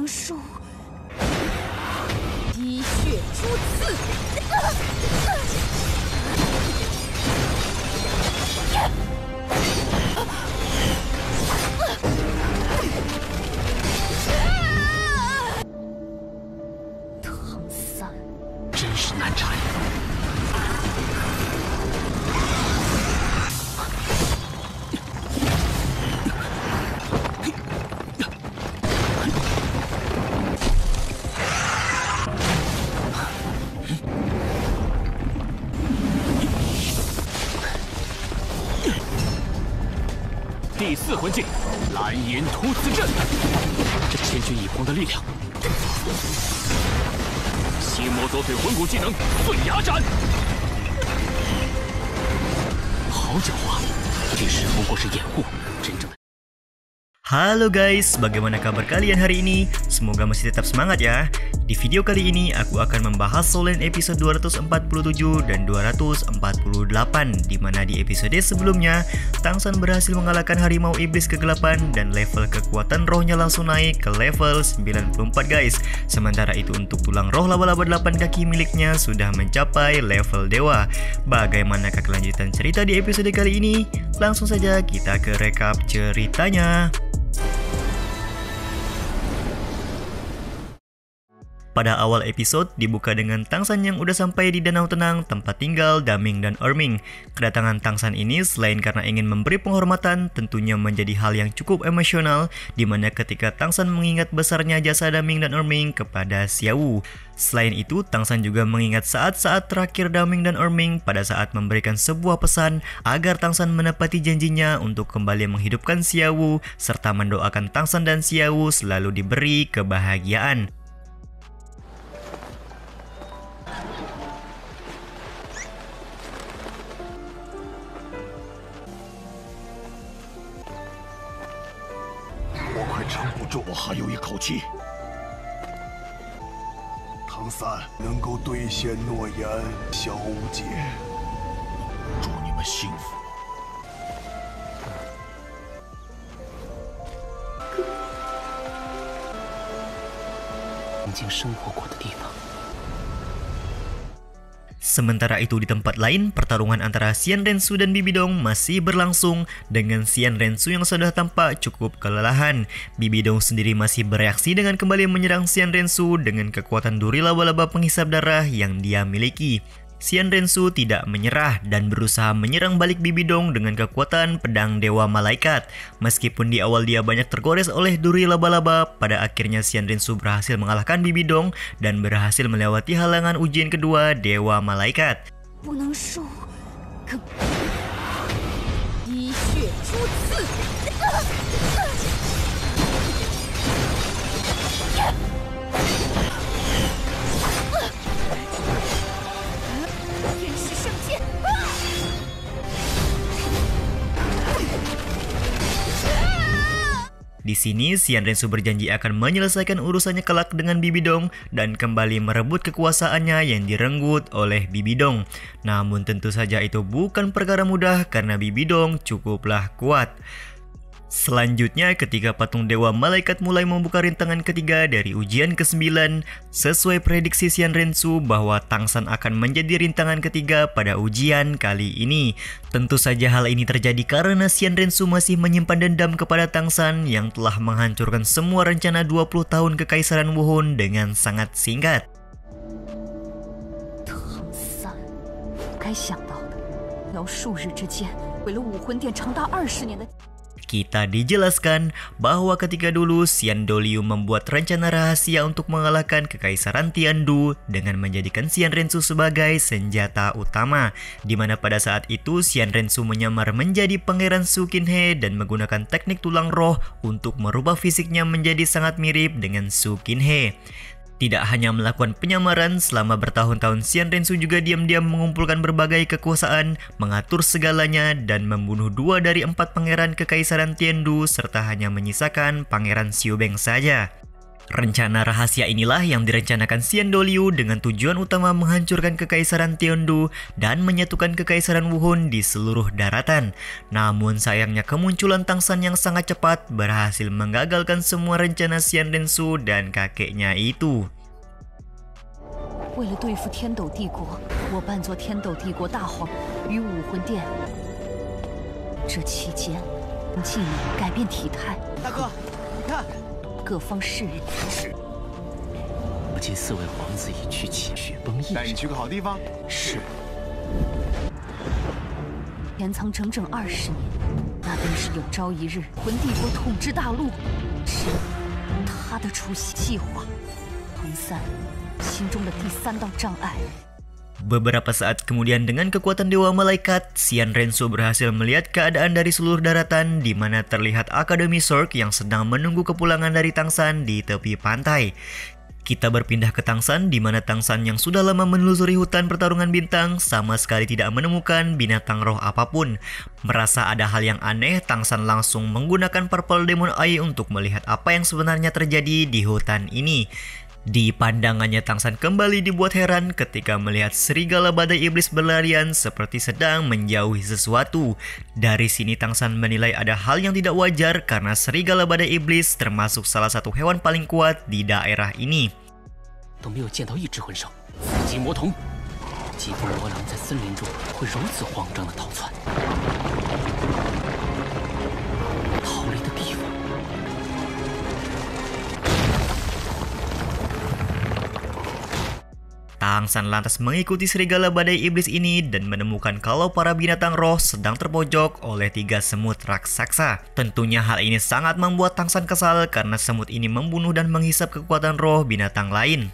受滴血朱刺。唐三，真是难缠。 第四魂技，蓝银突刺阵。这千钧一发的力量。心魔左腿魂骨技能碎牙斩。好狡猾，这时不过是掩护，真正的。 Halo guys, bagaimana kabar kalian hari ini? Semoga masih tetap semangat ya. Di video kali ini aku akan membahas Soul Land episode 247 dan 248, di mana di episode sebelumnya Tangsan berhasil mengalahkan harimau iblis kegelapan dan level kekuatan rohnya langsung naik ke level 94 guys. Sementara itu untuk tulang roh laba-laba 8 kaki miliknya sudah mencapai level dewa. Bagaimanakah kelanjutan cerita di episode kali ini? Langsung saja kita ke rekap ceritanya. Pada awal episode dibuka dengan Tangsan yang udah sampai di Danau Tenang, tempat tinggal Daming dan Erming. Kedatangan Tangsan ini selain karena ingin memberi penghormatan, tentunya menjadi hal yang cukup emosional, dimana ketika Tangsan mengingat besarnya jasa Daming dan Erming kepada Xiaowu. Selain itu, Tangsan juga mengingat saat-saat terakhir Daming dan Erming pada saat memberikan sebuah pesan agar Tangsan menepati janjinya untuk kembali menghidupkan Xiaowu, serta mendoakan Tangsan dan Xiaowu selalu diberi kebahagiaan.我还有一口气。唐三能够兑现诺言，小五姐，祝你们幸福。曾经生活过的地方。 Sementara itu di tempat lain, pertarungan antara Xian Rensu dan Bibidong masih berlangsung dengan Xian Rensu yang sudah tampak cukup kelelahan. Bibidong sendiri masih bereaksi dengan kembali menyerang Xian Rensu dengan kekuatan duri laba-laba penghisap darah yang dia miliki. Xian Rensu tidak menyerah dan berusaha menyerang balik Bibidong dengan kekuatan pedang Dewa Malaikat. Meskipun di awal dia banyak tergores oleh duri laba-laba, pada akhirnya Xian Rensu berhasil mengalahkan Bibidong dan berhasil melewati halangan ujian kedua Dewa Malaikat. Di sini, Xian Rensu berjanji akan menyelesaikan urusannya kelak dengan Bibidong dan kembali merebut kekuasaannya yang direnggut oleh Bibidong. Namun tentu saja itu bukan perkara mudah karena Bibidong cukuplah kuat. Selanjutnya, ketika patung Dewa Malaikat mulai membuka rintangan ketiga dari ujian ke-9, sesuai prediksi Xian Rensu bahwa Tangsan akan menjadi rintangan ketiga pada ujian kali ini. Tentu saja hal ini terjadi karena Xian Rensu masih menyimpan dendam kepada Tangsan yang telah menghancurkan semua rencana 20 tahun Kekaisaran Wuhun dengan sangat singkat. Tangsan, 该想到的，要数日之间，为了武魂殿长达20年的。 Kita dijelaskan bahwa ketika dulu Xian Doliu membuat rencana rahasia untuk mengalahkan Kekaisaran Tiandu dengan menjadikan Xian Rensu sebagai senjata utama, di mana pada saat itu Xian Rensu menyamar menjadi Pangeran Su Qinhe dan menggunakan teknik tulang roh untuk merubah fisiknya menjadi sangat mirip dengan Su Qinhe. Tidak hanya melakukan penyamaran, selama bertahun-tahun Xian Rensu juga diam-diam mengumpulkan berbagai kekuasaan, mengatur segalanya, dan membunuh 2 dari 4 pangeran Kekaisaran Tiandu serta hanya menyisakan Pangeran Xiubeng saja. Rencana rahasia inilah yang direncanakan Xian Doliu dengan tujuan utama menghancurkan Kekaisaran Tiandu dan menyatukan Kekaisaran Wuhun di seluruh daratan. Namun sayangnya kemunculan Tangsan yang sangat cepat berhasil menggagalkan semua rencana Xian Rensu dan kakeknya itu. 为了对付天斗帝国，我扮作天斗帝国大皇于武魂殿。这期间，技能改变体态。大哥，你看。 各方士人，是。如今4位皇子已去起，雪崩一带你去个好地方。是。潜藏整整20年，那便是有朝一日魂帝国统治大陆。是他的出席计划，彭三心中的第3道障碍。 Beberapa saat kemudian dengan kekuatan Dewa Malaikat, Xian Rensu berhasil melihat keadaan dari seluruh daratan di mana terlihat Akademi Zork yang sedang menunggu kepulangan dari Tangsan di tepi pantai. Kita berpindah ke Tangsan di mana Tangsan yang sudah lama menelusuri hutan pertarungan bintang sama sekali tidak menemukan binatang roh apapun. Merasa ada hal yang aneh, Tangsan langsung menggunakan Purple Demon Eye untuk melihat apa yang sebenarnya terjadi di hutan ini. Di pandangannya Tangsan kembali dibuat heran ketika melihat serigala badai iblis berlarian seperti sedang menjauhi sesuatu. Dari sini Tangsan menilai ada hal yang tidak wajar karena serigala badai iblis termasuk salah satu hewan paling kuat di daerah ini. 都没有见到一只魂兽，紫极魔童，疾风魔狼在森林中会如此慌张地逃窜，逃离的地方。 Tangsan lantas mengikuti serigala badai iblis ini dan menemukan kalau para binatang roh sedang terpojok oleh 3 semut raksasa. Tentunya hal ini sangat membuat Tangsan kesal karena semut ini membunuh dan menghisap kekuatan roh binatang lain.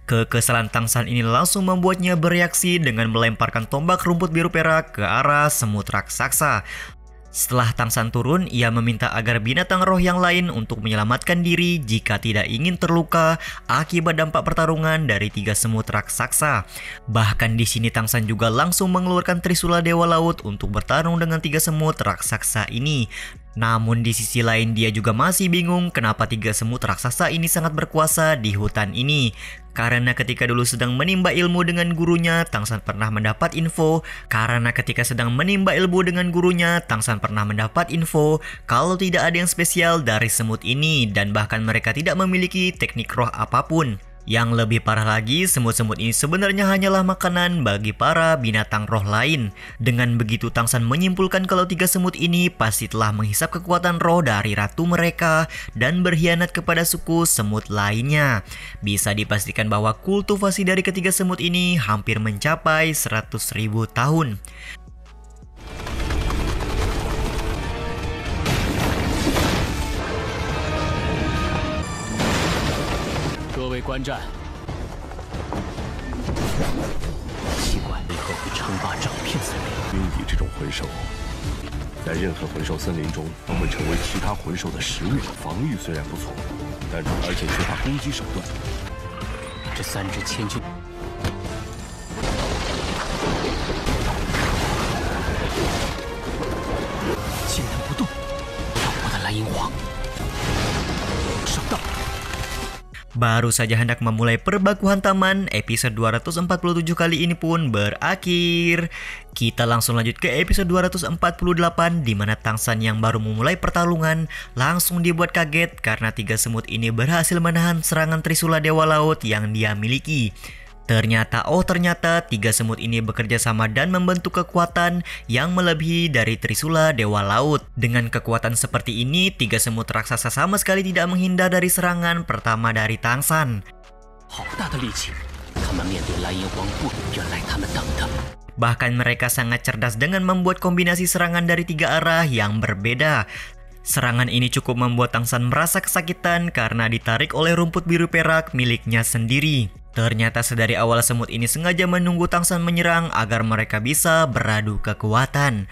Kekesalan Tangsan ini langsung membuatnya bereaksi dengan melemparkan tombak rumput biru perak ke arah semut raksasa. Setelah Tangsan turun, ia meminta agar binatang roh yang lain untuk menyelamatkan diri jika tidak ingin terluka akibat dampak pertarungan dari 3 semut raksasa. Bahkan di sini Tangsan juga langsung mengeluarkan Trisula Dewa Laut untuk bertarung dengan 3 semut raksasa ini. Namun di sisi lain dia juga masih bingung kenapa 3 semut raksasa ini sangat berkuasa di hutan ini. Karena ketika dulu sedang menimba ilmu dengan gurunya, Tangsan pernah mendapat info kalau tidak ada yang spesial dari semut ini dan bahkan mereka tidak memiliki teknik roh apapun. Yang lebih parah lagi, semut-semut ini sebenarnya hanyalah makanan bagi para binatang roh lain. Dengan begitu Tangsan menyimpulkan kalau 3 semut ini pasti telah menghisap kekuatan roh dari ratu mereka dan berkhianat kepada suku semut lainnya. Bisa dipastikan bahwa kultivasi dari ketiga semut ini hampir mencapai 100.000 tahun. 各位观战，奇怪，为何会称霸整片森林？冰蚁这种魂兽，在任何魂兽森林中都会成为其他魂兽的食物。防御虽然不错，而且缺乏攻击手段。这3只千钧，竟然不动！要我的蓝银皇，上当！ Baru saja hendak memulai perbakuhan taman, episode 247 kali ini pun berakhir. Kita langsung lanjut ke episode 248 di mana Tangsan yang baru memulai pertarungan langsung dibuat kaget karena 3 semut ini berhasil menahan serangan Trisula Dewa Laut yang dia miliki. Ternyata 3 semut ini bekerja sama dan membentuk kekuatan yang melebihi dari Trisula Dewa Laut. Dengan kekuatan seperti ini, 3 semut raksasa sama sekali tidak menghindar dari serangan pertama dari Tangsan. Bahkan mereka sangat cerdas dengan membuat kombinasi serangan dari 3 arah yang berbeda. Serangan ini cukup membuat Tangsan merasa kesakitan karena ditarik oleh rumput biru perak miliknya sendiri. Ternyata sedari awal semut ini sengaja menunggu Tangsan menyerang agar mereka bisa beradu kekuatan.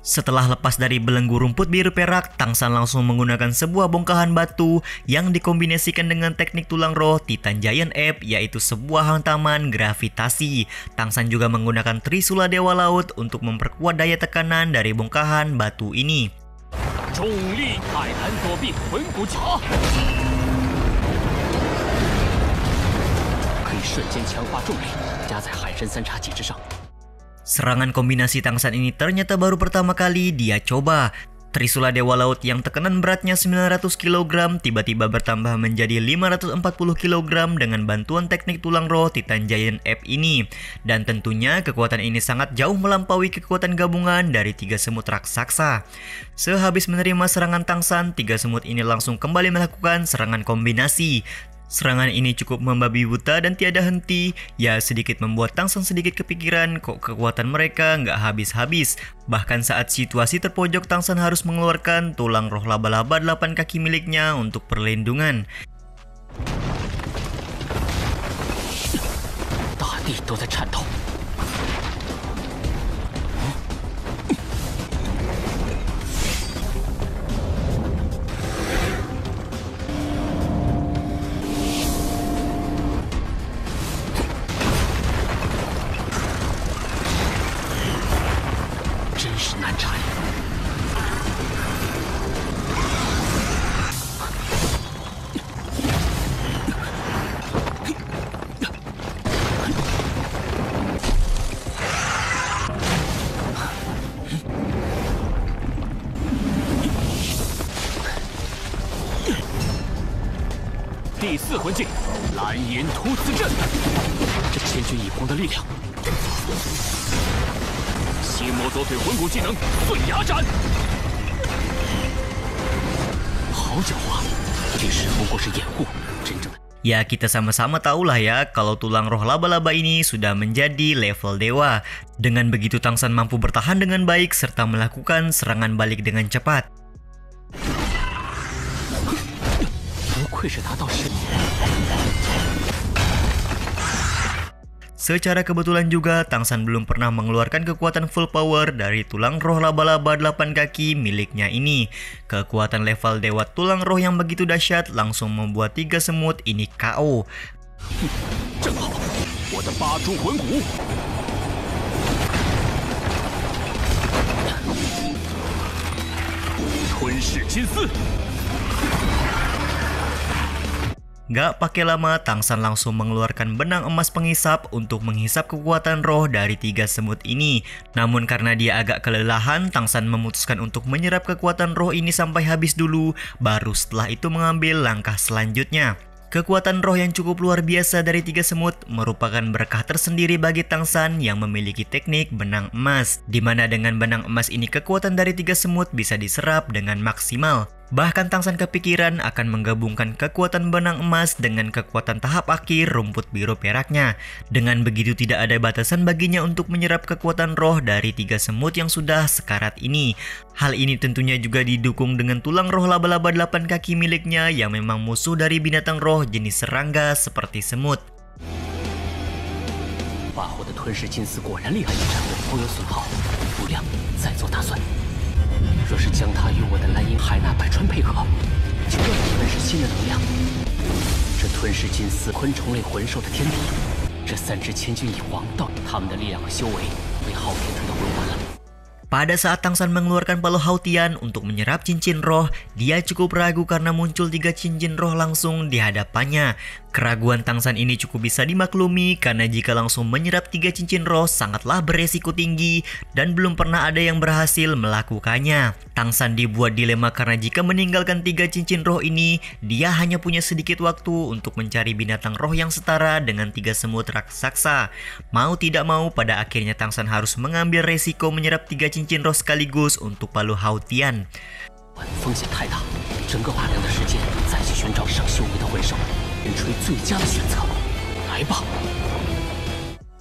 Setelah lepas dari belenggu rumput biru perak, Tang San langsung menggunakan sebuah bongkahan batu yang dikombinasikan dengan teknik tulang roh Titan Giant Ape, yaitu sebuah hantaman gravitasi. Tang San juga menggunakan Trisula Dewa Laut untuk memperkuat daya tekanan dari bongkahan batu ini. 重力泰坦躲避魂骨甲，可以瞬间强化重力，加在海神三叉戟之上。 Serangan kombinasi Tang San ini ternyata baru pertama kali dia coba. Trisula Dewa Laut yang tekanan beratnya 900 kg tiba-tiba bertambah menjadi 540 kg dengan bantuan teknik tulang roh Titan Giant Ape ini. Dan tentunya kekuatan ini sangat jauh melampaui kekuatan gabungan dari 3 semut raksasa. Sehabis menerima serangan Tang San, 3 semut ini langsung kembali melakukan serangan kombinasi. Serangan ini cukup membabi buta dan tiada henti, ya sedikit membuat Tang San sedikit kepikiran kok kekuatan mereka nggak habis-habis. Bahkan saat situasi terpojok, Tang San harus mengeluarkan tulang roh laba-laba 8 kaki miliknya untuk perlindungan. 大地都在颤抖。 真是难缠。第4魂技，蓝银突刺阵。这千钧一发的力量。 心魔左腿魂骨技能碎牙斩，好狡猾！这时不过是掩护，真正的。 Ya kita sama-sama tahulah ya kalau tulang roh laba-laba ini sudah menjadi level dewa. Dengan begitu Tang San mampu bertahan dengan baik serta melakukan serangan balik dengan cepat. 不愧是达到神。 Secara kebetulan juga, Tang San belum pernah mengeluarkan kekuatan full power dari tulang roh laba-laba 8 kaki miliknya ini. Kekuatan level dewa tulang roh yang begitu dahsyat langsung membuat 3 semut ini KO. 正好，我的8蛛魂骨。吞噬金丝。 Gak pakai lama, Tang San langsung mengeluarkan benang emas penghisap untuk menghisap kekuatan roh dari 3 semut ini. Namun karena dia agak kelelahan, Tang San memutuskan untuk menyerap kekuatan roh ini sampai habis dulu, baru setelah itu mengambil langkah selanjutnya. Kekuatan roh yang cukup luar biasa dari 3 semut merupakan berkah tersendiri bagi Tang San yang memiliki teknik benang emas, di mana dengan benang emas ini kekuatan dari 3 semut bisa diserap dengan maksimal. Bahkan Tang San kepikiran akan menggabungkan kekuatan benang emas dengan kekuatan tahap akhir rumput biru peraknya. Dengan begitu tidak ada batasan baginya untuk menyerap kekuatan roh dari 3 semut yang sudah sekarat ini. Hal ini tentunya juga didukung dengan tulang roh laba-laba 8 kaki miliknya yang memang musuh dari binatang roh jenis serangga seperti semut. 发后的吞噬金丝果然厉害，一战后颇有损耗，不良再做打算。 若是将它与我的蓝银海纳百川配合，就让它吞噬新的能量。这吞噬金丝昆虫类魂兽的天敌，这3只千钧一发，到他们的力量和修为被昊天锤的魂完了。 Pada saat Tang San mengeluarkan palu Hautian untuk menyerap cincin roh, dia cukup ragu karena muncul 3 cincin roh langsung di hadapannya. Keraguan Tang San ini cukup bisa dimaklumi karena jika langsung menyerap 3 cincin roh sangatlah beresiko tinggi dan belum pernah ada yang berhasil melakukannya. Tang San dibuat dilema karena jika meninggalkan 3 cincin roh ini, dia hanya punya sedikit waktu untuk mencari binatang roh yang setara dengan 3 semut raksasa. Mau tidak mau, pada akhirnya Tang San harus mengambil resiko menyerap 3 cincin roh sekaligus untuk palu Hautian. 风险太大，整个大量的时间再去寻找上修为的魂兽，人锤最佳的选择。来吧。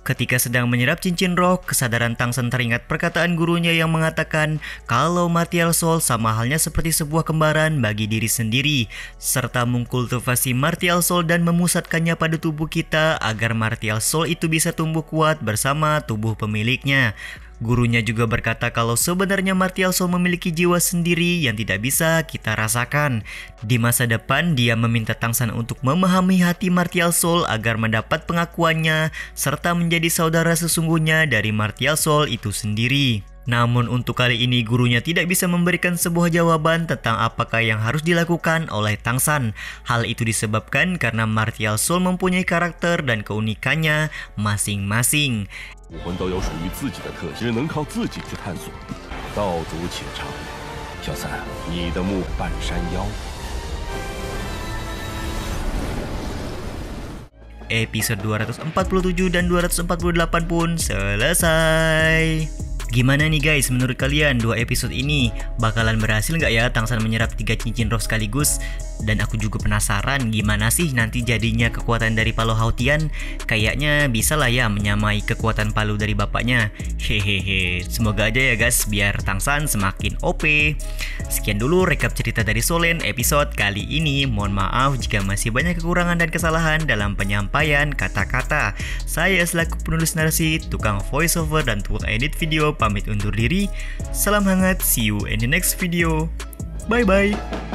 Ketika sedang menyerap cincin roh, kesadaran Tang San teringat perkataan gurunya yang mengatakan kalau Martial Soul sama halnya seperti sebuah kembaran bagi diri sendiri, serta mengkultivasi Martial Soul dan memusatkannya pada tubuh kita agar Martial Soul itu bisa tumbuh kuat bersama tubuh pemiliknya. Gurunya juga berkata kalau sebenarnya Martial Soul memiliki jiwa sendiri yang tidak bisa kita rasakan. Di masa depan, dia meminta Tang San untuk memahami hati Martial Soul agar mendapat pengakuannya serta menjadi saudara sesungguhnya dari Martial Soul itu sendiri. Namun untuk kali ini gurunya tidak bisa memberikan sebuah jawaban tentang apakah yang harus dilakukan oleh Tang San. Hal itu disebabkan karena Martial Soul mempunyai karakter dan keunikannya masing-masing. 武魂都有属于自己的特性，只能靠自己去探索。道阻且长，小三，你的墓半山腰。Episode 247 dan 248 pun selesai. Gimana nih guys, menurut kalian 2 episode ini bakalan berhasil nggak ya Tang San menyerap 3 cincin roh sekaligus? Dan aku juga penasaran gimana sih nanti jadinya kekuatan dari Palu Hautian. Kayaknya bisa lah ya menyamai kekuatan Palu dari bapaknya. Hehehe, semoga aja ya guys biar Tang San semakin OP. Sekian dulu rekap cerita dari Solen episode kali ini. Mohon maaf jika masih banyak kekurangan dan kesalahan dalam penyampaian kata-kata. Saya selaku penulis narasi, tukang voiceover dan tukang edit video pamit undur diri. Salam hangat, see you in the next video. Bye bye.